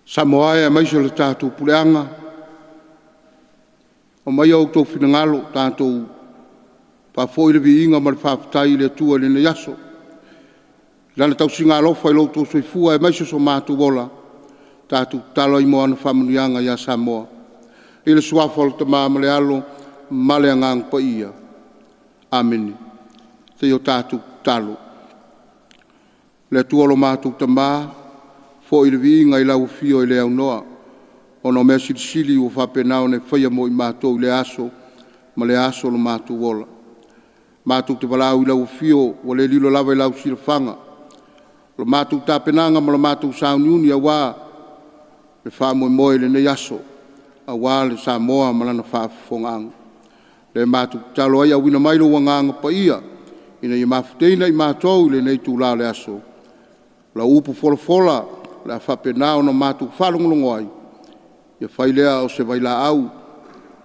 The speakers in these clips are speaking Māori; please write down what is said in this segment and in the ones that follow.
Samoa e mai se le tātou puleanga. O mai au tau finangalo tātou pa foi le viinga ma le whaapatai le tua le ne yaso. Lana tau singa alofa i loutou soifua e mai se so mātou wola tātou talo i moana whamunianga ia Samoa. I le suafa o le tamā ma le alo ma le angang pa ia. Ameni. Te o tātou talo. Le tua lo mātou tamā fo i le viinga i lau fio i le au noa. Ono mea silisili o whapenao ne whaia mo i mātou i le aso, ma le aso lo mātou wola. Mātou te walau i lau fio, o le lilo lava i lau silafanga. Lo mātou tāpenanga ma lo mātou sauniuni a wā, le wha moe le ne aso, a wā le Samoa ma lana whaafongang. Le mātou talo ai a wina mailo wanganga pa ia, ina i mafuteina i mātou i le nei tūlā le aso. La upu fola, la whapenao na mātou whalongolongo ai. Ia whailea o se waila au,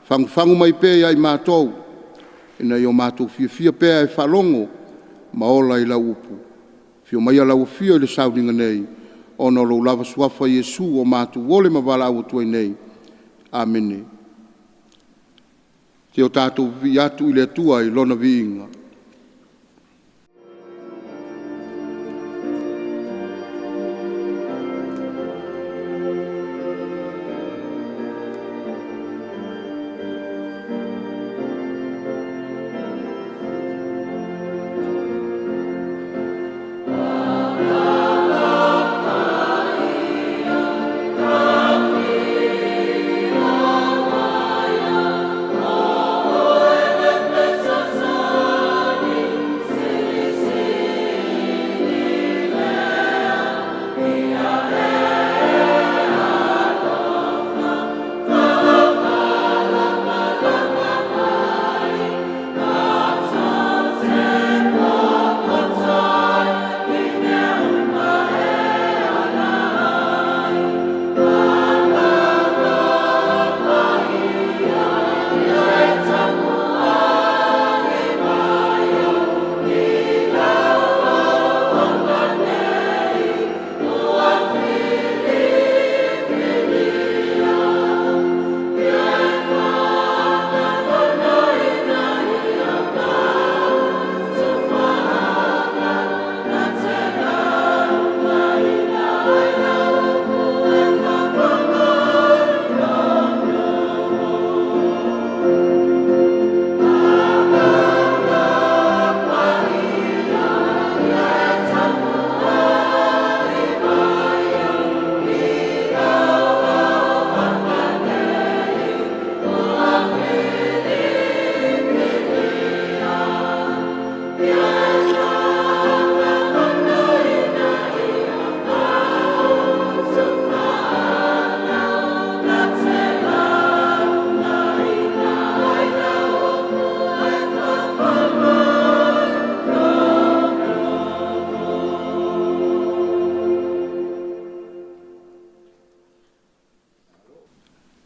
whangu mai pēia i mātou, ina i o mātou fia pēia i whalongo, maola i la upu. Fio mai a lau fio i le sauninga nei, ono lo lava suafa Yesu o mātou wole ma wala au tuai nei. Amene. Te o tātou vi atu i le tua i lona viinga.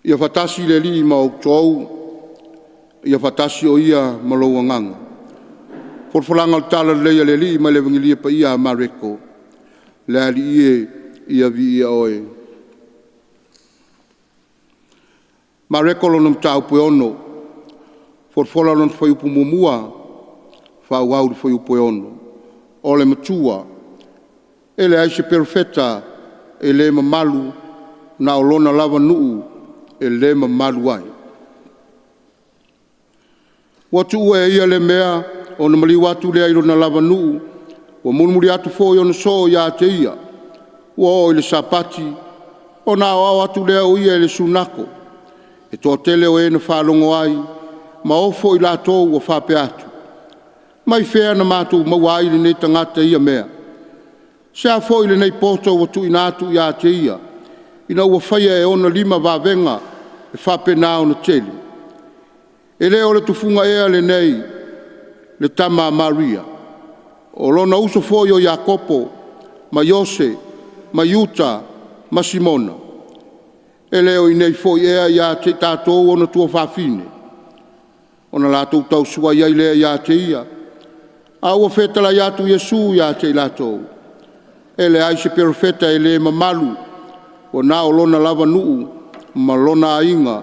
Ia fatasi le li ma o tou, ia fatasi o ia ma lo wanganga. Forfolanga o tala leia le li ma le wangilia pa ia ma reko. Le ali ia vi ia oe. Ma reko lo nam tau pue ono. Forfola non fai upu mumua, fa wau fai upu ono. Ole matua, ele aise perfeta, ele mamalu, na olona lava nuu, e le mamalu ai. Watu ua ia le mea, o na mali watu lea ilo na lava nuu, wa mulmuri atu fo i ona so ia te ia, ua o ile sapati, o na o atu lea o ia ile sunako, e toa tele o e na whalongo ai, ma ofo i la tōu o whape atu. Mai whea na mātou maua ili nei tangata ia mea. Se a fo ile nei poto o tu inatu ia te ia, ina ua whaia e ona lima wavenga e whape nao na teli. E leo le tufunga ea le nei, le tama Maria. O lona uso foio Iakopo, ma Yose, ma Yuta, ma Simona. E leo i nei foi ea ia te tātou ona tua whawhine. Ona lātou tau sua iai lea ia te ia. A ua whetala iatu Yesu ia te lātou. E le aise perfeta e le mamalu, o nā o lona lava nuu, ma lona ainga,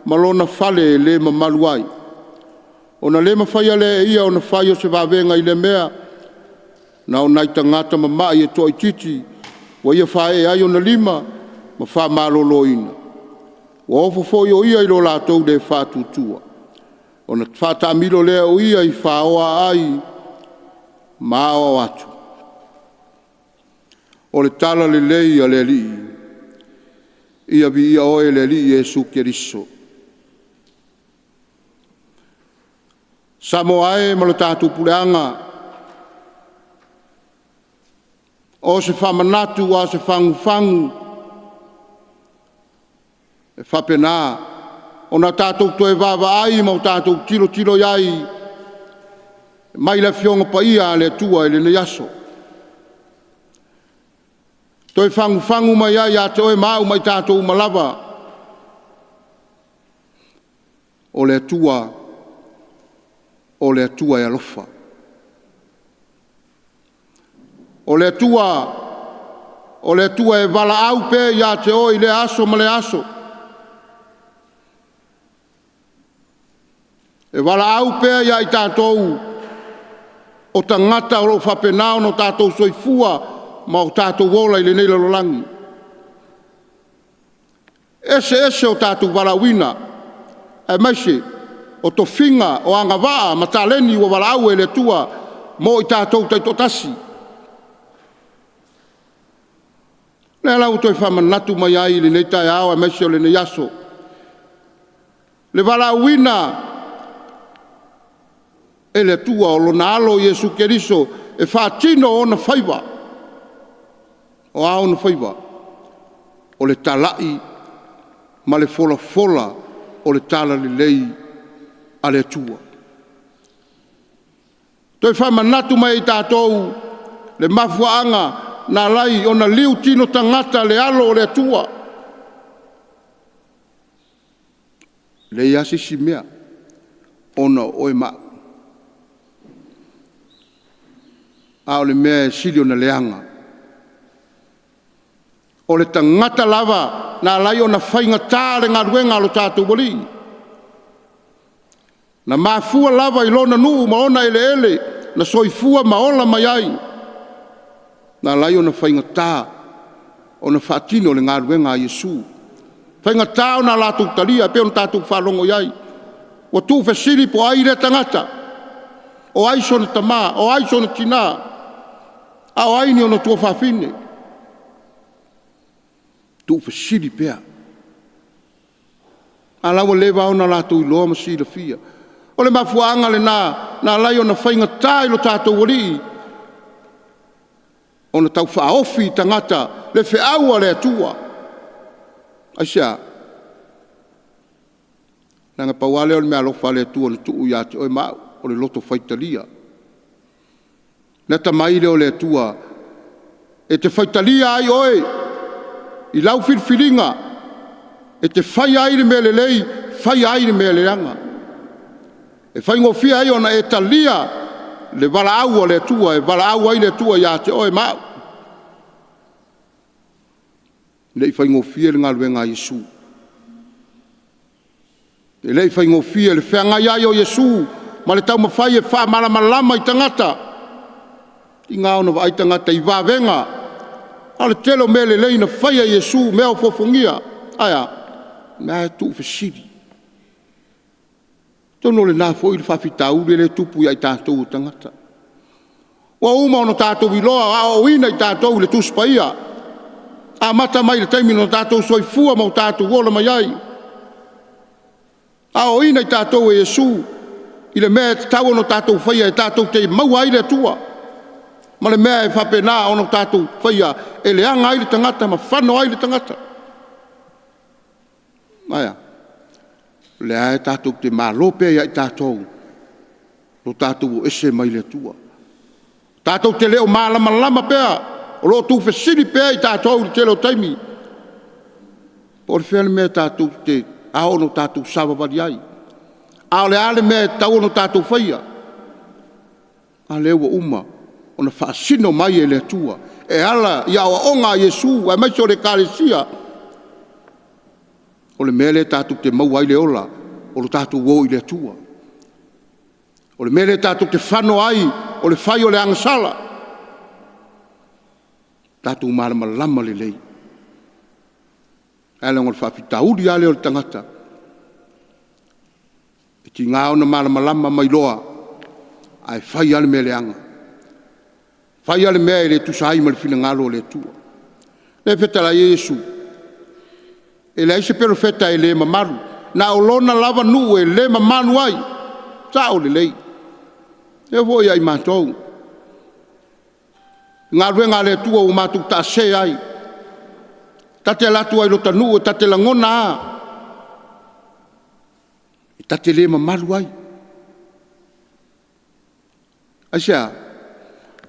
ma lona fale le ma maluai. O na le mawhaia le ia o na whai o se wawenga i le mea, na o nai tangata ma mai e toi titi, wa ia whae ai o na lima, ma wha malolo ina. Wa ofo foi o ia i lo lātou le whātutua. O na whātamilo lea o ia i whaoa ai, ma o atu. O le tala le lei a le li, ia vi ia oe le li Jesu Keriso. Samoae ma le tātou puleanga, o se whamanatu a se whangu, e whapena, o na tātou toe wawa ai ma o tātou tilo iai, mai le fionga pa ia le tua ele ne yaso. Toi whangu mai ai a te oe mau mai tātou malava. O le tua e alofa. O le tua e wala au pe ia te oe le aso ma le aso. E wala au pe ia i tātou o tangata o lo whapenao no tātou soifua ma o tātou wola i le nei lalolangi. Ese o tātou wala wina, e maise, o to finga o anga waa ma taleni o wala au e le tua mo i tātou taitotasi. Le lau toi whamanatu mai ai le nei tai awa e maise o le nei aso. Le wala wina, e le tua o lo nalo Jesu Keriso e whātino o na whaiwa. O ao na whaiwa. O le talai ma le fola o le tala le lei a le tua. Toi whamanatu mai i tātou le mafuaanga na lai o na liu tino tangata le alo o le tua. Le iasisi mea ona oe maa. A o le mea e sili o na leanga. O le tangata lava na lai o na whainga tāre ngā ruenga lo tātou wali. Na mafua lava i lona nuu ma ona ele, na soifua ma ola mai ai. Na lai o na whainga tā, o na whaatino le ngā ruenga a Yesu. Whainga tā o na lātou talia, pe o na tātou whalongo iai. O tū whesiri po ai le tangata. O aiso na tamā, o aiso na tina. A o aini o na tua whawhine. Tu whasiri pēr. A lawa lewa o na lātou i loa ma sira fia. O le mafuanga le na lai o na whainga tā i lo tātou wali. O na tau whaofi tangata le whiaua le atua. Aisia. Nanga pauale o le mea lofa le atua na tuu ia te oe mau o le loto whaitalia. Na tamaile o le atua, e te whaitalia ai oe, i lau whirwhiringa, e te whai aire me le lei, whai aire me le anga. E whai ngofia ai ona e talia, le wala au o le atua, e wala au ai le atua ia te oe mau. Lei whai ngofia le ngaluenga Yesu. E lei whai ngofia le whenga iai o Yesu, ma le tau mawhai e wha malama i tangata. I ngā ona wa aitangata i wāwenga. Ale telo me le leina whaia Yesu mea o fofongia. Aia, mea tu whasiri. Tono le nā fo i le whawhitau le tupu i tātou tangata. Wa uma ono tātou i loa, a o ina i tātou le tuspaia. A mata mai le taimi no tātou soifua mau tātou wola mai ai. A o ina i tātou e Yesu. I le mea te tau ono tātou whaia e tātou te maua ai le tua. Ma le mea e whapena ono tātou whaia e le anga ai le tangata, ma whano ai le tangata. Aia, le ae tātou te mālope ai tātou, lo tātou ese mai le tua. Tātou te leo mālama pea, o lo tū whesiri pea i tātou le te leo taimi. Po le whele mea tātou te aono tātou sawawari ai. A le ale mea tau ono tātou whaia. A lewa uma, ona whaasino mai e le tua. E ala ia o onga Yesu, e mai so le Ekalesia, O le mele tātou te mau ai le ola, o le tātou wō i le tua. O le mele tātou te whano ai, o le whai o le angasala. Tātou marama lama le lei. Ele ngol whawhitauri ale o le tangata. E ti ngā ona marama lama mai loa, ai whai ale me le anga. Whai ale mea e le tusai ma le whina ngalo o le tua. Le whetala Iesu. E le aise perofeta e le mamaru. Na o lona lava nu e le mamanu ai. Sa o le lei. E voi ai mātou. Ngā ruenga le tua o mātou ta se ai. Tate latu ai lo tanu e tate langona a. E tate le mamaru ai. Asia,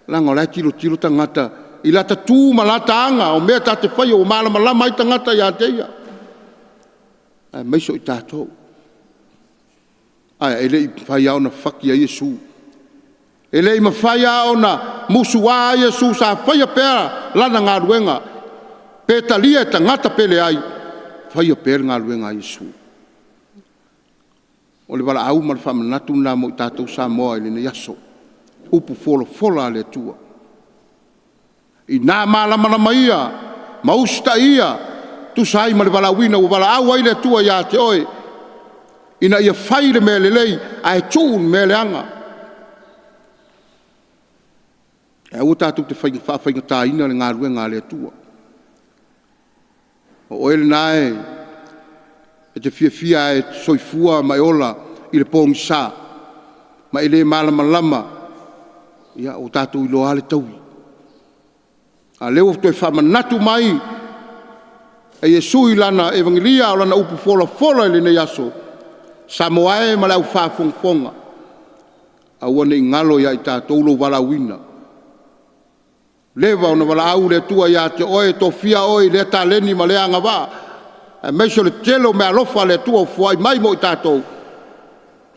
langa lai tiro tangata. I lata tū ma lata anga o mea tate whai o malama lama i tangata ia teia. Ai maiso i tātou. Ai ele i whai au na whaki a Iesu. Ele i ma whai au na musu a Iesu sa whai a pēra lana ngā ruenga. Pētalia e tangata pele ai. Whai a pēra ngā ruenga a Iesu. O le wala au ma le whamanatu nā mo i tātou sa moa i le ne yaso. Upu fola le tua. I nā mālamalama ia, mausta ia, tu sai ma le walawina o wala au ai le tua ia te oe. Ina ia whaile me le lei, ai tūn me le anga. E au tātuk te whainga tā ina le ngā ruenga le tua. O ele nae, e te fia e soifua mai ola i le pōngi sā, ma ele mālamalama, ia o tātou i loa le taui. A leo toi whamanatu mai e Iesu i lana evangelia o lana upu fola i lene yaso. Samoae ma lau whāwhongwhonga. A wane i ngalo ia i tātou lo wala wina. Lewa ona wala au le tua ia te oe to fia oe le tā leni ma le anga wā. E meiso le telo me alofa le tua fuai mai mo i tātou.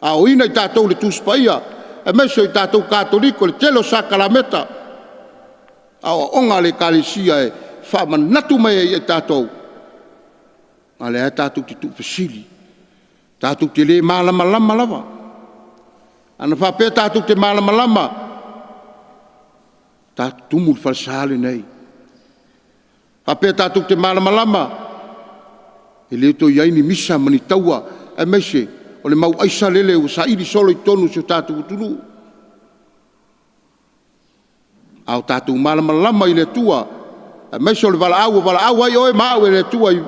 A o ina i tātou le tūspaia. E meiso i tātou Katoliko le telo sakalameta. Awa onga le Ekalesia e whamanatu mai e tātou. A le tātou te tūwhasili. Tātou te le mālama lama lava. Ana whapea tātou te mālama lama. Tātou tumul whalsale nei. Whapea tātou te mālama lama. E leo to iaini misa mani taua. E meise, o le mau aisa lele o sa iri solo i tonu si o tātou utunu. Au tātou malama i le tua. A meiso le wala au ai oe mau e le tua i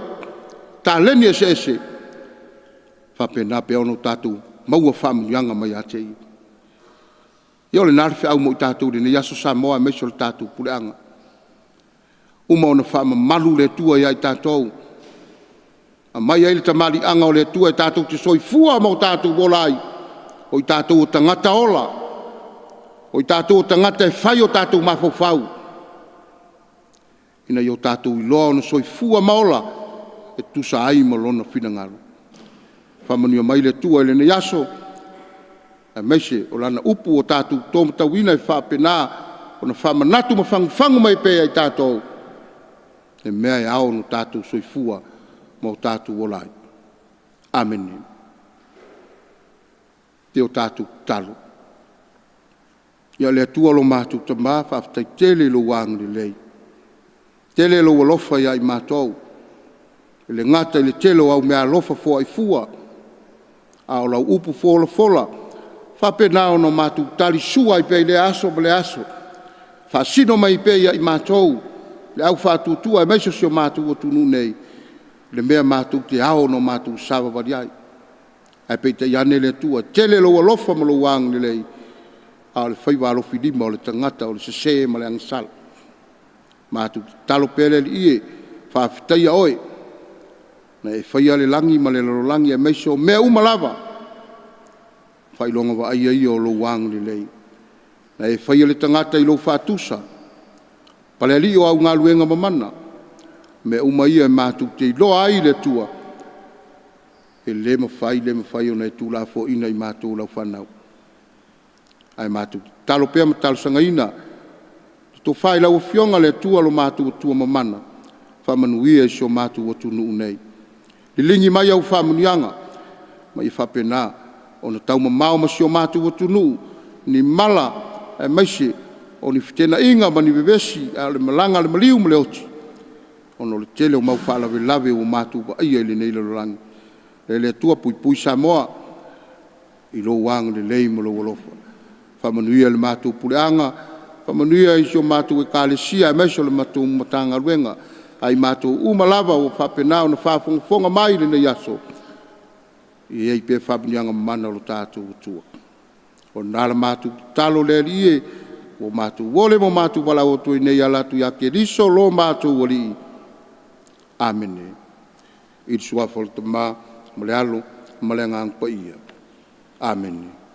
tā leni ese. Whapena pe ono tātou maua whamuianga mai a te i. Io le nārwhi au mo i tātou rene yaso sa moa meiso le tātou pureanga. Uma ona whama malu le tua i ai tātou. A mai ai le tamari anga o le tua i tātou te soifua mo tātou wolai. O i tātou o tangata ola. O i tātou tangata e whai o tātou mawhawhau. Ina i o tātou i loa ona soifua maola e tusa ai ma lona whinangaro. Whamanua mai le tua ele ne yaso. E meise o lana upu o tātou tōmatawina e whapena ona whamanatu ma whangu mai pēa i tātou. E mea e ao no tātou soifua ma o tātou olai. Amen. Te o tātou talo. Ia le atua lo mātou ta mā whaftai tele lo wang le lei. Tele lo alofa ia i mātou. Le ngata i le telo au mea alofa fua i fua. A o lau upu fola. Whapena o no mātou tali sua i pei le aso ma le aso. Whasino mai pei ia i mātou. Le au whātutua e meiso si o mātou o tunu nei. Le mea mātou te ao no mātou sawa variai. Ai pei te iane le tua. Tele lo alofa ma lo wang le lei. A le whaiwa alofi lima o le tangata o le sese ma le angisala. Mātou talo pele li ie, whawhitaia oe. Na e whaia le langi ma le larolangi e meiso mea umalava. Whailonga wa aia ia o lo wang le lei. Na e whaia le tangata i lo whātusa. Pale li o au ngā luenga mamana. Mea umaia e mātou te loa ai le tua. E le mawhai o na e tūla fo ina i mātou lau whanau. Ai mātou talo pea ma talo sangaina. Tō whai lau fionga le tua lo mātou tua mamana. Whamanuia e so mātou o tunu unei. lingi mai au whamunianga, mai whapena, o na tau mamao ma sio mātu watunu, ni mala e maise, o ni whitena inga ma ni bebesi, a le malanga le maliu ma le oti. Ono le tele o mau whaalawe lawe o mātu wa ia ili nei lalorangi. Le tua pui pui Samoa, i lo wang le lei mo lo walofa. Whamanuia le mātu pureanga, whamanuia i sio mātu Ekalesia, e maiso le mātu Matagaluega, ai mātu umalawa o whapena o na whafonga mai le nei aso. I ei pe whapunianga mana lo tātou utua. O nāla mātu talo le lie, o mātu wole mo mātu wala o tui nei alatu ya ke riso lo mātu wali. Amene. I suafol te mā, male alo, male ngang pa ia. Amen.